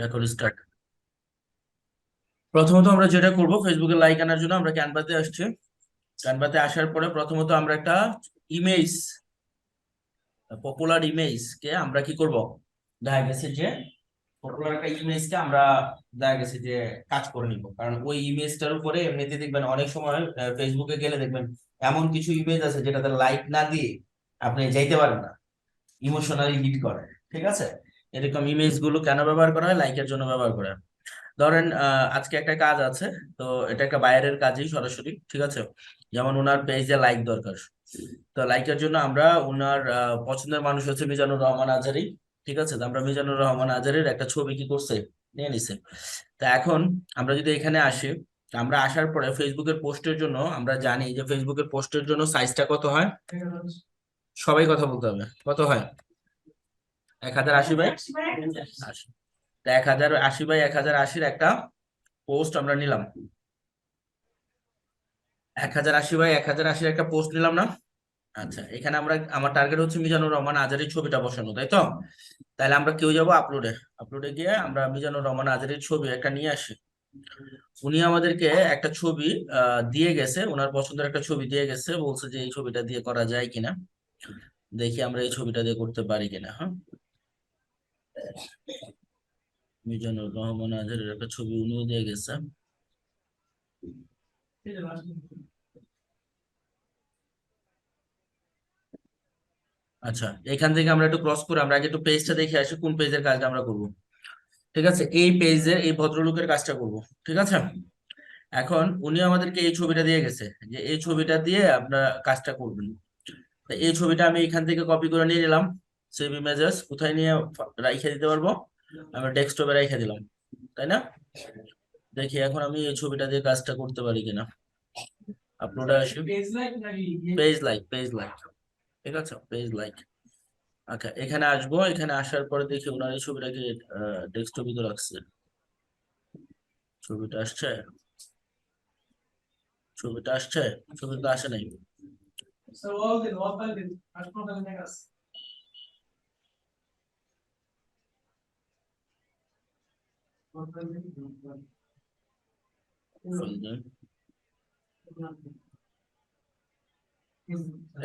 Record start. প্রথমত আমরা যেটা করব, ফেসবুকে লাইক আনার জন্য আমরা ক্যানভাতে আসছি। ক্যানভাতে আসার পরে প্রথমত আমরা একটা ইমেজ, পপুলার ইমেজকে আমরা কি করব, দেখা গেছে যে পপুলার একটা ইমেজকে আমরা দেখা গেছে যে কাজ করে নিব। কারণ ওই ইমেজটার উপরে এমনিতে দেখবেন অনেক সময় ফেসবুকে গেলে দেখবেন এমন কিছু ইমেজ আছে যেটাতে লাইক না দিয়ে আপনি যাইতে পারেন না, ইমোশনালি হিট করে। ঠিক আছে, এরকম ইমেজ গুলো কেন ব্যবহার করা হয়? লাইকের জন্য ব্যবহার করা হয়। ধরেন আজকে একটা কাজ আছে, তো এটা একটা বাইরের কাজই সরাসরি। ঠিক আছে, যেমন ওনার পেজে লাইক দরকার, তো লাইকের জন্য আমরা ওনার পছন্দের মানুষ হচ্ছে মিজানুর রহমান আজারি। ঠিক আছে, তো আমরা মিজানুর রহমান আজারির একটা ছবি কি করছে, নিয়ে নিছে। তা এখন আমরা যদি এখানে আসি, তা আমরা আসার পরে ফেসবুকের পোস্টের জন্য আমরা জানি যে ফেসবুকের পোস্টের জন্য সাইজটা কত হয়, সবাই কথা বলতে হবে, কত হয়? 1080 বাই 80। 1080 বাই 1080 একটা পোস্ট আমরা নিলাম। 1080 বাই 1080 একটা পোস্ট নিলাম না? আচ্ছা, এখানে আমরা, আমার টার্গেট হচ্ছে মিজানুর রহমান আজারির ছবিটা বসানো, তাই তো? তাহলে আমরা কেউ যাবো আপলোডে। আপলোডে গিয়ে আমরা মিজানুর রহমান আজারির ছবি একটা নিয়ে আসি। উনি আমাদেরকে একটা ছবি দিয়ে গেছে, ওনার পছন্দের একটা ছবি দিয়ে গেছে, বলছে যে এই ছবিটা দিয়ে করা যায় কিনা। দেখি আমরা এই ছবিটা দিয়ে করতে পারি কিনা। হ্যাঁ, মিজানুর রহমান আজারির একটা ছবি উনিও দিয়ে গেছে। আচ্ছা, এখান থেকে আমরা একটু ক্রস করে আমরা আগে একটু পেজটা দেখে আসি, কোন পেজের কাজটা আমরা করব। ঠিক আছে, এই পেজের এই ভদ্রলোকের কাজটা করব। ঠিক আছে, এখন উনি আমাদেরকে এই ছবিটা দিয়ে গেছে যে এই ছবিটা দিয়ে আপনারা কাজটা করবেন। তো এই ছবিটা আমি এখান থেকে কপি করে নিয়ে নিলাম। সেভ ইমেজেস কোথায় নিয়ে রাইখে দিতে পারবো? আমরা ডেস্কটপে রাইখে দিলাম, তাই না? দেখি এখন আমি এই ছবিটা দিয়ে কাজটা করতে পারি কিনা। আপলোডে আসি, পেজ লাইক। ঠিক আছে, পেজ লাইক। আচ্ছা, এখানে আসবো, এখানে আসার পরে দেখি ওনার এই ছবিটাকে ডেস্কটপে তো রাখছে। ছবিটা আসছে, ছবিটা আসছে, ছবি তো আসে নাই।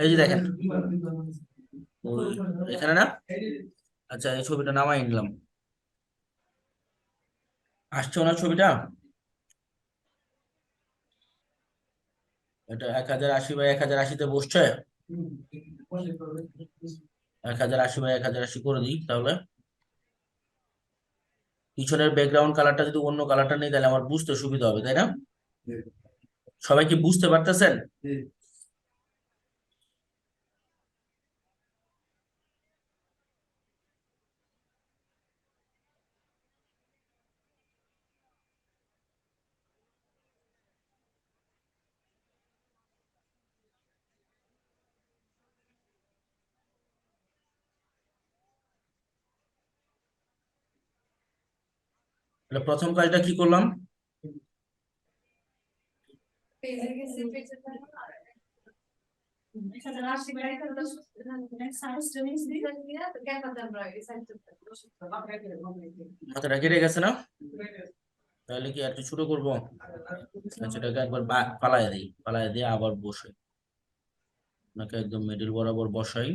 এই যে দেখেন, এখানে না? আচ্ছা, এই ছবিটা নামাই নিলাম। আসছে ওনার ছবিটা, এটা 1080 বাই 1080 বসছে। 1080 বাই 1080 করে দিই তাহলে। পিছনের ব্যাকগ্রাউন্ড কালারটা যদি অন্য কালারটা নেই তাহলে আমার বুঝতে সুবিধা হবে, তাই না? সবাই কি বুঝতে পারতেছেন? তাহলে প্রথম কাজটা কি করলাম? মাথাটা কেটে গেছে না? তাহলে কি একটু ছোট করবো? আচ্ছা, এটাকে একবার পালায় দিই, পালায় দিয়ে আবার বসে ওনাকে একদম মিডিল বরাবর বসাই।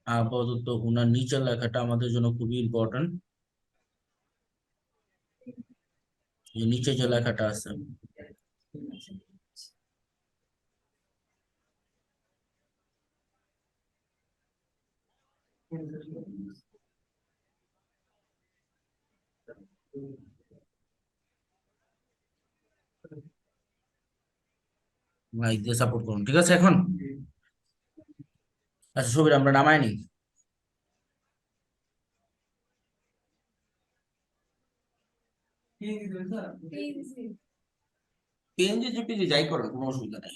আপাতত ওনার নিচের লেখাটা আমাদের জন্য খুবই ইম্পর্টেন্ট, যে নিচে যে লেখাটা আছে। লাইক দিয়ে সাপোর্ট করুন, ঠিক আছে? এখন আচ্ছা, ছবিটা আমরা নামাই নিই। পিএনজি জেপিজি যাই করেন, কোনো অসুবিধা নেই।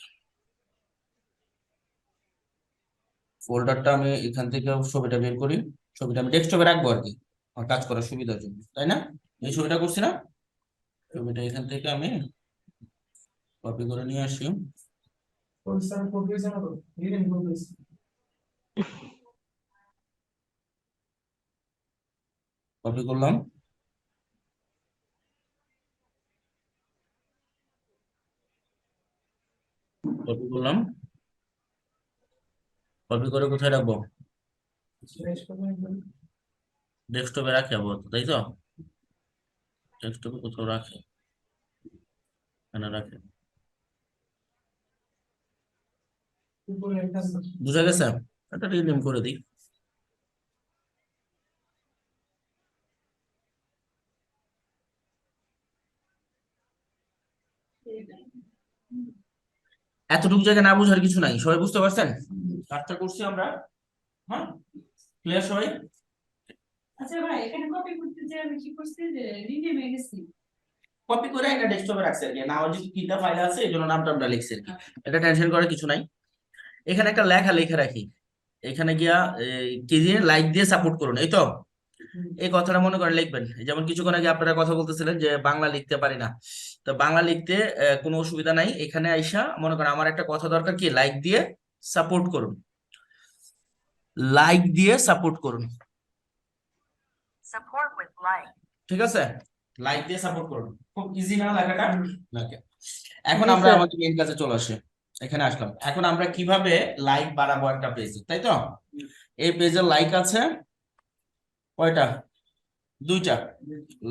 ফোল্ডারটা আমি এখান থেকে ছবিটা বের করি। ছবিটা আমি ডেস্কটপে রাখবো আর কি, আমার কাজ করার সুবিধার জন্য, তাই না? এই ছবিটা করছি না? ছবিটা এখান থেকে আমি কপি করে নিয়ে আসি। কপি করলাম, কপি করলাম, কপি করে কোথায় রাখবো? ডেস্কটপে রাখি আপাতত, তাই তো? ডেস্কটপে কোথাও রাখি, এখানে রাখি। বুঝা গেছে? এটা রিনেম করে দিই। এতটুকু জায়গা না বুঝার কিছু নাই, সবাই বুঝতে পারছেন কাজটা করছি আমরা? হ্যাঁ, ক্লিয়ার সবাই? আচ্ছা ভাই, এখানে কপি করতে যে আমি কি করছি যে রিনেম এ গেছি, কপি করে এটা ডেস্কটপে রাখছি আর কি, না ওই যে তিনটা ফাইল আছে এই জন্য নামটা আমরা লিখছি আর কি। এটা টেনশন করার কিছু নাই। এখানে একটা লেখা লিখে রাখি, এখানে গিয়া কি দিয়ে লাইক দিয়ে সাপোর্ট করুন, এই তো? এই কথাটা মনে করে লিখবেন। যেমন কিছুক্ষণ আগে আপনারা কথা বলতেছিলেন যে বাংলা লিখতে পারি না, তো বাংলা লিখতে কোনো অসুবিধা নাই। এখানে আইসা মনে করেন আমার একটা কথা দরকার, কি লাইক দিয়ে সাপোর্ট করুন, লাইক দিয়ে সাপোর্ট করুন, ঠিক আছে? লাইক দিয়ে সাপোর্ট করুন, খুব ইজি না লেখাটা? Okay. এখন জি আমরা স্যার। আমাদের মেইন কাজে চলে আসি। এখানে আসলাম, এখন আমরা কিভাবে লাইক বাড়াবো একটা পেজে, তাই তো? এই পেজের লাইক আছে কয়টা? দুইটা।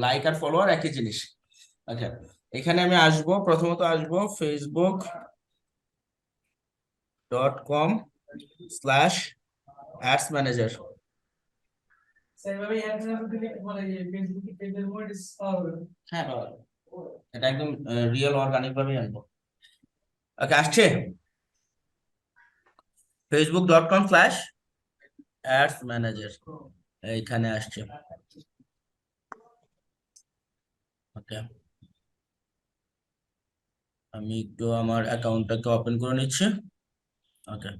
লাইক আর ফলোয়ার একই জিনিস। আচ্ছা, এখানে আমি আসবো, প্রথমত আসবো facebook.com/ads manager। হ্যাঁ বাবা, এটা একদম রিয়েল অর্গানিক ভাবে আনবো। ওকে, আসছে facebook.com/ads manager, এইখানে আসছে। ওকে, আমি একটু আমার অ্যাকাউন্টটাকে ওপেন করে নিচ্ছি। ওকে,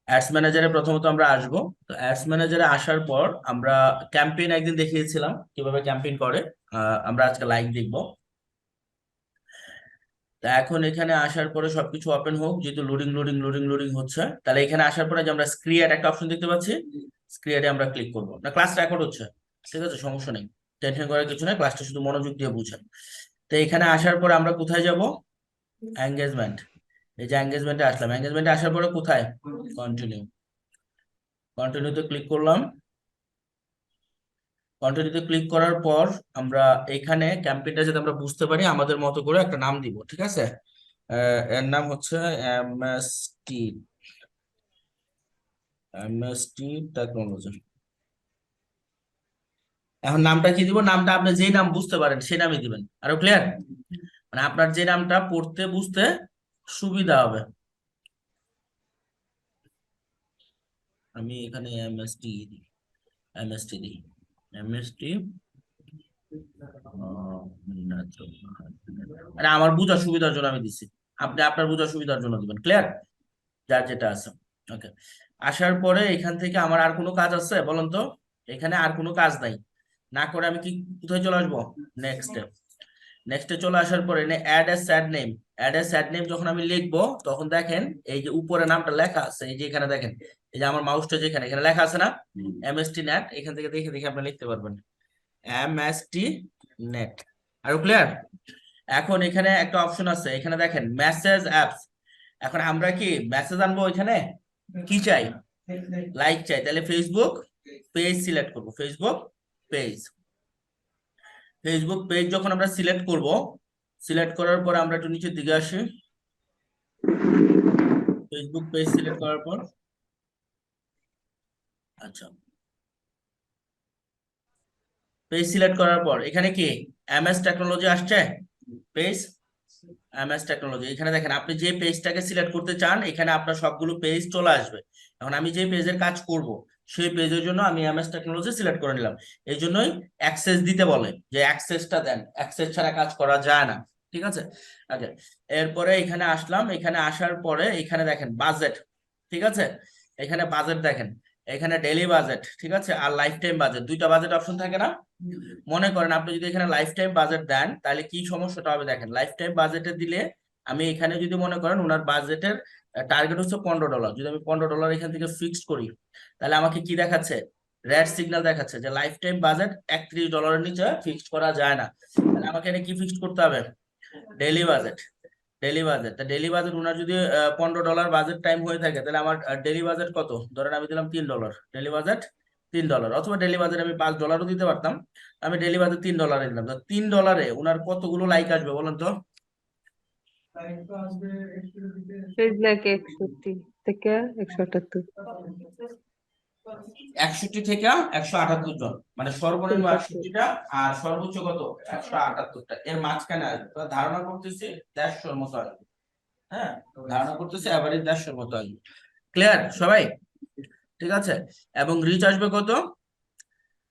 অ্যাডস ম্যানেজারে প্রথমত আমরা আসবো। তো অ্যাডস ম্যানেজারে আসার পর আমরা ক্যাম্পেইন একদিন দেখিয়েছিলাম কিভাবে ক্যাম্পেইন করে, আমরা আজকে লাইক দেখবো। তা এখন এখানে আসার পরে সবকিছু ওপেন হোক, যেহেতু লোডিং লোডিং লোডিং লোডিং হচ্ছে, তাহলে এখানে আসার পরে যে আমরা ক্রিয়েট একটা অপশন দেখতে পাচ্ছি, ক্রিয়েটে আমরা ক্লিক করবো। না, ক্লাস রেকর্ড হচ্ছে, ঠিক আছে, সমস্যা নেই, টেনশন করার কিছু নেই, ক্লাসটা শুধু মনোযোগ দিয়ে বুঝেন। তো এখানে আসার পরে আমরা কোথায় যাব? এঙ্গেজমেন্ট। এই যে এঙ্গেজমেন্টে আসলাম, এঙ্গেজমেন্টে আসার পরে কোথায়? কন্টিনিউ। কন্টিনিউতে ক্লিক করলাম। কন্টিনিউতে ক্লিক করার পর আমরা এখানে ক্যাম্পেইনটা যাতে আমরা বুঝতে পারি আমাদের মতো করে একটা নাম দিব, ঠিক আছে? এর নাম হচ্ছে এমএসটি, এমএসটি টেকনোলজি। এখন নামটা কি দিব? নামটা আপনি যেই নাম বুঝতে পারেন সেই নামই দিবেন। আরো ক্লিয়ার? মানে আপনার যে নামটা পড়তে বুঝতে সুবিধা হবে। আমি এখানে এমএসটি দিই, এমএসটি দিই, এমএসটি। মানে আমার বোঝার সুবিধার জন্য আমি দিচ্ছি, আপনি আপনার বোঝার সুবিধার জন্য দিবেন। ক্লিয়ার? যার যেটা আছে। ওকে, আসার পরে এখান থেকে আমার আর কোনো কাজ আছে বলেন তো? এখানে আর কোনো কাজ নাই, না করে আমি কি কোথায় চলে আসবো? নেক্সটে। নেক্সটে চলে আসার পরে add a sad name, add a sad name যখন আমি লিখবো তখন দেখেন এই যে উপরে নামটা লেখা আছে, এই যে এখানে দেখেন, এই যে আমার মাউসটা যেখানে এখানে লেখা আছে না এমএসটি নেট, এখান থেকে দেখে দেখে আপনি লিখতে পারবেন এমএসটি নেট। আর ক্লিয়ার? এখন এখানে একটা অপশন আছে, এখানে দেখেন মেসেজ অ্যাপস। এখন আমরা কি মেসেজ আনবো? এখানে কি চাই? লাইক চাই, তাহলে ফেসবুক পেজ সিলেক্ট করব। ফেসবুক পেজ, ফেসবুক পেজ যখন আমরা সিলেক্ট করব, সিলেক্ট করার পর আমরা একটু নিচের দিকে আসি। ফেসবুক পেজ সিলেক্ট করার পর, আচ্ছা, পেজ সিলেক্ট করার পর এখানে কি এমএস টেকনোলজি আসছে? পেজ এমএস টেকনোলজি, এখানে দেখেন আপনি যে পেজটাকে সিলেক্ট করতে চান এখানে আপনার সবগুলো পেজ চলে আসবে। এখন আমি যে পেজের কাজ করব সেই পেজের জন্য আমি এমএস টেকনোলজি সিলেক্ট করে নিলাম। এই জন্যই অ্যাক্সেস দিতে বলে, যে অ্যাক্সেসটা দেন, অ্যাক্সেস ছাড়া কাজ করা যায় না, ঠিক আছে? আচ্ছা, এরপরে এখানে আসলাম, এখানে আসার পরে এখানে দেখেন বাজেট, ঠিক আছে? এখানে বাজেট দেখেন, এখানে ডেইলি বাজেট, ঠিক আছে, আর লাইফ টাইম বাজেট, দুইটা বাজেট অপশন থাকে না? মনে করেন আপনি যদি এখানে লাইফ টাইম বাজেট দেন তাহলে কি সমস্যাটা হবে দেখেন। লাইফ টাইম বাজেটে দিলে আমি এখানে যদি মনে করেন ওনার বাজেটের টার্গেট হচ্ছে $15, যদি আমি $15 এখান থেকে ফিক্সড করি তাহলে আমাকে কি দেখাচ্ছে? রেড সিগন্যাল দেখাচ্ছে যে লাইফ টাইম বাজেট $31 নিচে ফিক্সড করা যায় না। তাহলে আমাকে এটা কি ফিক্সড করতে হবে? Daily budget. ডেইলি বাজেট, তা ডেইলি বাজেট ওনার যদি $15 বাজেট টাইম হয়ে থাকে, তাহলে আমার ডেইলি বাজেট কত? ধরেন আমি দিলাম $3, ডেইলি বাজেট $3, অথবা ডেইলি বাজেট আমি $5 দিতে পারতাম, আমি ডেইলি বাজেট $3 দিলাম। তো $3 ওনার কতগুলো লাইক আসবে বলেন তো? পেজ লাইক 61 থেকে 178। 61 থেকে 178 জন, মানে সর্বনিম্ন 61টা আর সর্বোচ্চ কত? 178টা। এর মাঝখানে আসবে, তো ধারণা করতেছি 150 মতো আসবে। হ্যাঁ, ধারণা করতেছি এভারেজ 150 মতো আসবে। ক্লিয়ার সবাই? ঠিক আছে। এবং রিচ আসবে কত?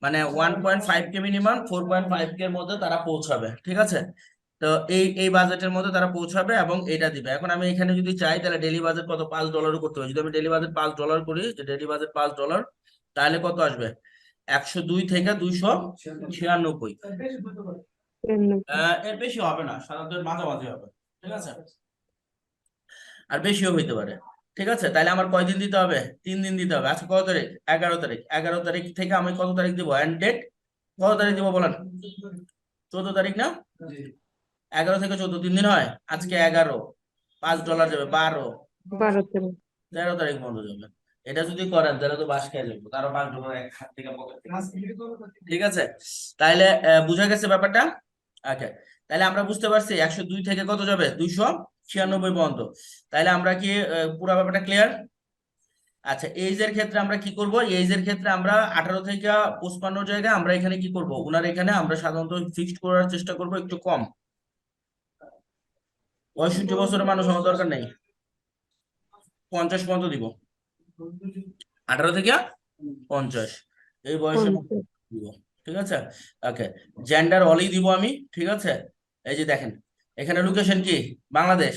মানে 1.5K মিনিমাম 4.5K এর মধ্যে তারা পৌঁছাবে। ঠিক আছে, তো এই বাজেটের মধ্যে তারা পৌঁছাবে এবং এটা দিবে। এখন আমি এখানে যদি চাই, তাহলে ডেইলি বাজেট কত? $5 করতে হবে। যদি আমি ডেইলি বাজেট $5 করি, যে ডেইলি বাজেট $5, তাহলে কত আসবে? 102 থেকে 296। এর বেশি হবে না, সাধারণত মাঝামাঝি হবে। ঠিক আছে, আর বেশিও হইতে পারে। ঠিক আছে, তাহলে আমার কয়দিন দিতে হবে? 3 দিন দিতে হবে। আজকে কত তারিখ? 11 তারিখ। 11 তারিখ থেকে আমি কত তারিখ দিব? এন্ড ডেট কত তারিখ দিব বলেন? 14 তারিখ না? 11 থেকে 14, 3 দিন হয়। আজকে 11, $5 যাবে। 12, 13 তারিখ বন্ধ যাবে। এটা যদি করেন তাহলে তো বাস খেয়ে যাবো, তারও $5 এক হাত থেকে পকেট থেকে। ঠিক আছে, তাইলে বুঝা গেছে ব্যাপারটা? ওকে, তাহলে আমরা বুঝতে পারছি 102 থেকে কত যাবে? 296 পর্যন্ত। তাইলে আমরা কি পুরো ব্যাপারটা ক্লিয়ার? আচ্ছা, এইজ এর ক্ষেত্রে আমরা কি করব? এইজ এর ক্ষেত্রে আমরা 18 থেকে 55 জায়গায় আমরা এখানে কি করব? উনার এখানে আমরা সাধারণত ফিক্সড করার চেষ্টা করব একটু কম। 65 বছরের মানুষ আমার দরকার নেই, 50 পর্যন্ত দিব। 18 থেকে 50 এই বয়সে দিব। ঠিক আছে, ওকে। জেন্ডার অলি দিব আমি। ঠিক আছে, এই যে দেখেন এখানে লোকেশন কি? বাংলাদেশ।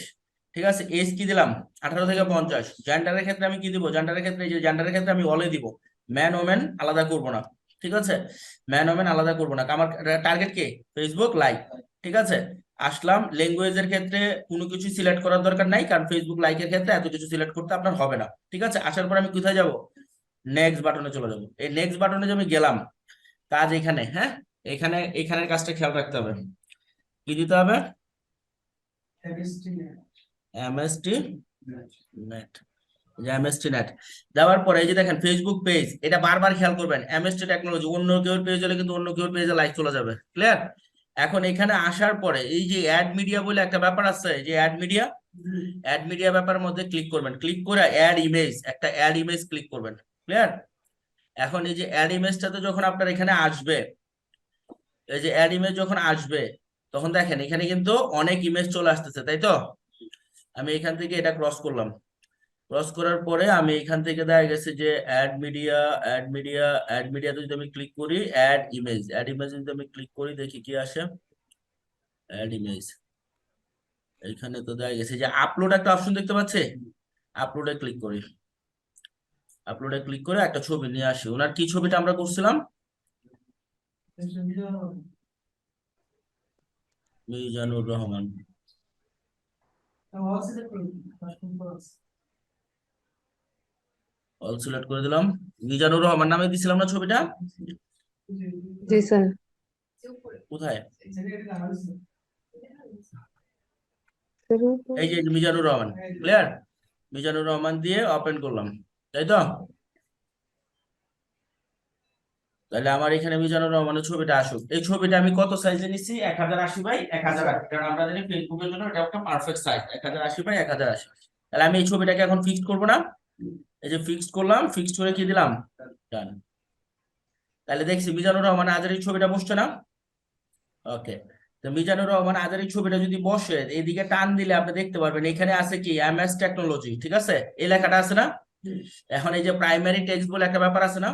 ঠিক আছে, এজ কি দিলাম? 18 থেকে 50। জেন্ডারের ক্ষেত্রে আমি কি দিব? জেন্ডারের ক্ষেত্রে এই যে জেন্ডারের ক্ষেত্রে আমি অলে দিব, ম্যান ওমেন আলাদা করব না। ঠিক আছে, ম্যান ওমেন আলাদা করব না। আমার টার্গেট কি? Facebook like. ঠিক আছে, আসলাম। ল্যাঙ্গুয়েজের ক্ষেত্রে কোনো কিছু সিলেক্ট করার দরকার নাই, কারণ ফেসবুক লাইকের ক্ষেত্রে এত কিছু সিলেক্ট করতে আপনার হবে না। ঠিক আছে, আসার পর আমি কোথায় যাব? নেক্সট বাটনে চলে যাব। এই নেক্সট বাটনে যে আমি গেলাম, কাজ এখানে। হ্যাঁ, এখানে এখানের কাজটা খেয়াল রাখতে হবে। কি দিতে হবে? MST net. এমএসটি নেট দেওয়ার পরে এই যে দেখেন ফেসবুক পেজ, এটা বারবার খেয়াল করবেন। এমএসটি টেকনোলজি, অন্য কেউ পেজ হলে কিন্তু অন্য কেউ পেজে লাইক চলে যাবে। ক্লিয়ার? এখন এখানে আসার পরে এই যে অ্যাড মিডিয়া বলে একটা ব্যাপার আছে, এই যে অ্যাড মিডিয়া, অ্যাড মিডিয়া ব্যাপারের মধ্যে ক্লিক করবেন। ক্লিক করে অ্যাড ইমেজ, একটা অ্যাড ইমেজ ক্লিক করবেন। ক্লিয়ার? এখন এই যে অ্যাড ইমেজটাতে যখন আপনার এখানে আসবে, এই যে অ্যাড ইমেজ যখন আসবে, তখন দেখেন এখানে কিন্তু অনেক ইমেজ চলে আসতেছে, তাই তো? আমি এখান থেকে এটা ক্রস করলাম। ক্রস করার পরে আমি এখান থেকে দেখা গেছে যে ad media, ad media, ad মিডিয়াতে যদি আমি ক্লিক করি, অ্যাড ইমেজ, অ্যাড ইমেজ যদি আমি ক্লিক করি, দেখি কি আসে। অ্যাড ইমেজ, এখানে তো দেখা গেছে যে আপলোড একটা অপশন দেখতে পাচ্ছে। আপলোডে ক্লিক করি। আপলোডে ক্লিক করে একটা ছবি নিয়ে আসি। ওনার কি ছবিটা আমরা করছিলাম? মিজানুর রহমান। অল সিলেক্ট করে দিলাম। মিজানুর রহমান নামে দিছিলাম না ছবিটা? জি স্যার। কোথায়? এই যে মিজানুর রহমান। ক্লিয়ার? মিজানুর রহমান দিয়ে ওপেন করলাম, তাই তো? তাহলে আমার এখানে মিজানুর রহমানের ছবিটা আসুক। এই ছবিটা আমি কত সাইজে নিচ্ছি? 1080x1080, কারণ আমরা জানি ফেসবুকের জন্য এটা একটা পারফেক্ট সাইজ, 1080x1080। তাহলে আমি এই ছবিটাকে এখন ফিক্সড করব না? এই যে ফিক্সড করলাম, ফিক্সড করে কি দিলাম? ডান। তাহলে দেখছি মিজানুর রহমান আজারির ছবিটা বসছে না? ওকে, তো মিজানুর রহমান আজারির ছবিটা যদি বসে, এইদিকে টান দিলে আপনি দেখতে পারবেন এখানে আছে কি? MS technology. ঠিক আছে, এই লেখাটা আছে না? এখন এই যে প্রাইমারি টেক্সট বলে একটা ব্যাপার আছে না?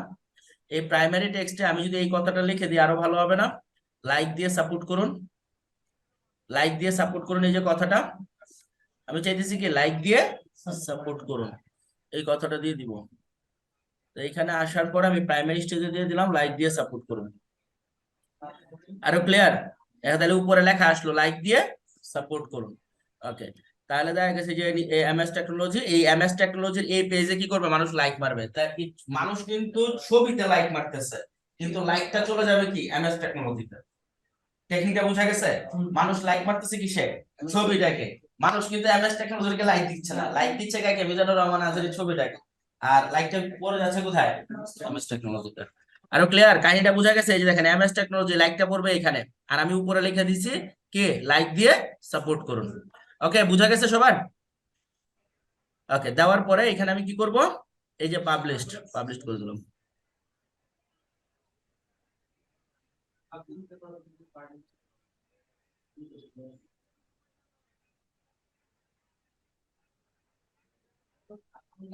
এই প্রাইমারি টেক্সটে আমি যদি এই কথাটা লিখে দিই আরো ভালো হবে না? লাইক দিয়ে সাপোর্ট করুন, লাইক দিয়ে সাপোর্ট করুন। এই যে কথাটা আমি চাইতেছি কি? লাইক দিয়ে সাপোর্ট করুন, এই কথাটা দিয়ে দিব। তো এখানে আসার পর আমি প্রাইমারি স্টেজে দিয়ে দিলাম লাইক দিয়ে সাপোর্ট করুন। আরো ক্লিয়ার? তাহলে উপরে লেখা আসলো লাইক দিয়ে সাপোর্ট করুন। ওকে, তাহলে দেখা গেছে যে এমএস টেকনোলজি, এই এমএস টেকনোলজির এই পেজে কি করবে, মানুষ লাইক মারবে। তাই মানুষ কিন্তু ছবিতে লাইক মারতেছে, কিন্তু লাইকটা চলে যাবে কি এমএস টেকনোলজিতে। টেকনিকটা বুঝা গেছে? মানুষ লাইক মারতেছে কিসে, ছবিটাকে। মানুষ কিন্তু এমএস টেকনোলজিকে লাইক দিচ্ছে না, লাইক দিচ্ছে কাকে, মিজানুর রহমান আজহারের ছবিটাকে। আর লাইকটা পড়ে যাচ্ছে কোথায়, এমএস টেকনোলজিতে। আরো ক্লিয়ার কাহিনীটা বুঝা গেছে? এই যে দেখেন এমএস টেকনোলজি, লাইকটা পড়বে এখানে, আর আমি উপরে লিখে দিছি কে, লাইক দিয়ে সাপোর্ট করুন। ওকে, বুঝা গেছে সবার? ওকে, দেওয়ার পরে এখানে আমি কি করব, এই যে পাবলিশড, পাবলিশ করে দিলাম।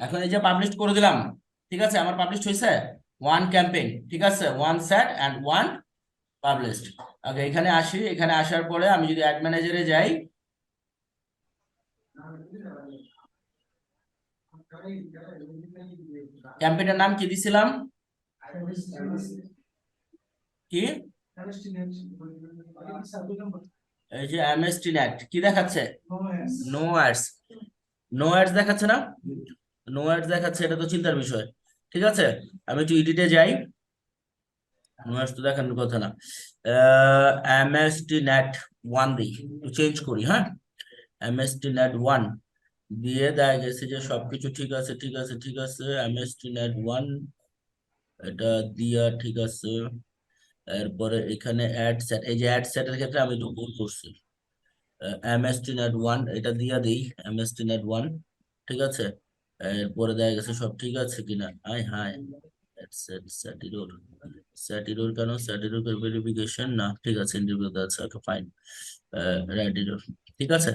এখন এই যে পাবলিশ করে দিলাম, ঠিক আছে, আমার পাবলিশ হয়েছে ওয়ান ক্যাম্পেইন, ঠিক আছে, one set and one published. Okay, এখানে আসি, এখানে আসার পরে আমি যদি অ্যাড ম্যানেজারে যাই, ক্যাম্পেইনের নাম কি দিছিলাম, কি, এই যে এমএসটি নেট, কি দেখাচ্ছে, নো অ্যাডস, নো অ্যাডস দেখাচ্ছে না, নো অ্যাডস দেখাচ্ছে, এটা তো চিন্তার বিষয়। ঠিক আছে, আমি একটু এডিটে যাই, নো অ্যাডস তো দেখানোর কথা না। এমএসটি নেট ওয়ান দিই, একটু চেঞ্জ করি, হ্যাঁ, এমএসটি নেট ওয়ান দিয়ে দেখা গেছে যে সবকিছু ঠিক আছে, ঠিক আছে, ঠিক আছে, এমএসটি নেট ওয়ান এটা দিয়া ঠিক আছে। এরপরে এখানে অ্যাড সেট, এই যে অ্যাড সেটের ক্ষেত্রে আমি একটু ভুল করছি, এমএসটি নেট ওয়ান এটা দিয়া দিই, এমএসটি নেট ওয়ান, ঠিক আছে। এরপরে দেখা গেছে সব ঠিক আছে কিনা, আই হাই, স্যাটিরোর, স্যাটিরোর কেন, স্যাটিরোর ভেরিফিকেশন না, ঠিক আছে, ইন্টারভিউ আছে, ওকে ফাইন, রাইট এরর, ঠিক আছে।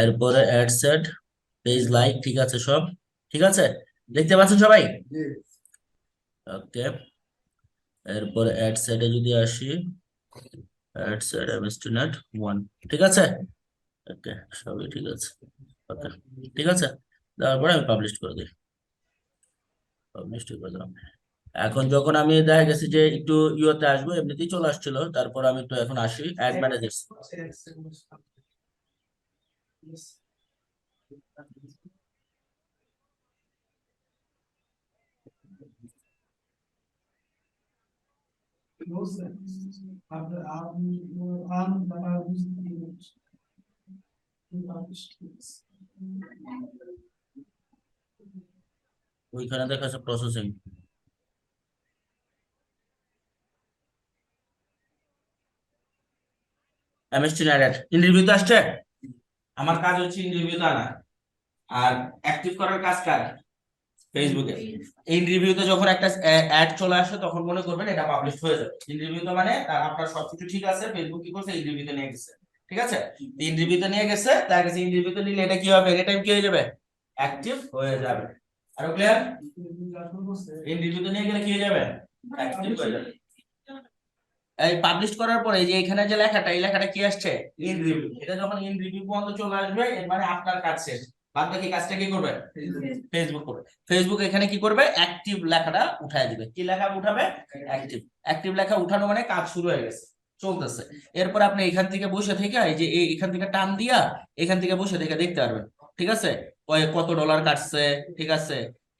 এরপরে অ্যাড সেট, পেজ লাইক, ঠিক আছে, সব ঠিক আছে, দেখতে পাচ্ছেন সবাই? ওকে, এরপরে অ্যাড সেটে যদি আসি, ad set MST net one, ঠিক আছে, ওকে, সবই ঠিক আছে, ওকে, ঠিক আছে, তারপরে আমি পাবলিশ করে দিই, পাবলিশ করে দিলাম। এখন যখন আমি দেখা গেছে যে একটু ইয়েতে আসবো, এমনিতেই চলে আসছিল, তারপর আমি একটু এখন আসি অ্যাড ম্যানেজার। ওইখানে দেখাচ্ছে প্রসেসিং, এমএসটি নাইট ইন্টারভিউতে আসছে। আমার কাজ হচ্ছে ইন্টারভিউতে আনা, আর অ্যাক্টিভ করার কাজ কার, ফেসবুকে। এই রিভিউতে যখন একটা অ্যাড চলে আসে তখন মনে করবেন এটা পাবলিশ হয়ে যাবে। ইন রিভিউতে মানে আপনার সবকিছু ঠিক আছে, ফেসবুক কি করছে, ইন রিভিউতে নিয়ে গেছে, ঠিক আছে। ইন রিভিউতে নিয়ে গেছে, তার কাছে ইন রিভিউতে নিলে এটা কি হবে, এনি টাইম কি হয়ে যাবে, অ্যাক্টিভ হয়ে যাবে। আরো ক্লিয়ার? ইন রিভিউতে নিয়ে গেলে কি হয়ে যাবে, অ্যাক্টিভ হয়ে যাবে। এই পাবলিশ করার পরে যে এখানে যে লেখাটা, এই লেখাটা কি আসছে, ইন রিভিউ। এটা যখন ইন রিভিউ পর্যন্ত চলে আসবে, এর মানে আপনার কাজ শেষ। বাদ বাকি কাজটা কি করবে, ফেসবুক করবে। ফেসবুক এখানে কি করবে, অ্যাক্টিভ লেখাটা উঠায় দিবে। কি লেখা উঠাবে, অ্যাক্টিভ। অ্যাক্টিভ লেখা উঠানো মানে কাজ শুরু হয়ে গেছে, চলতেছে। এরপর আপনি এখান থেকে বসে থেকে, এই যে এখান থেকে টান দিয়া এখান থেকে বসে থেকে দেখতে পারবেন, ঠিক আছে, কত ডলার কাটছে, ঠিক আছে।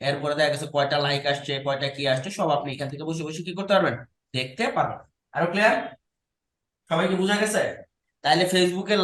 এরপরে দেখা গেছে কয়টা লাইক আসছে, কয়টা কি আসছে, সব আপনি এখান থেকে বসে বসে কি করতে পারবেন, দেখতে পারবেন। আরো ক্লিয়ার? সবাইকে বোঝা গেছে? তাইলে ফেসবুকে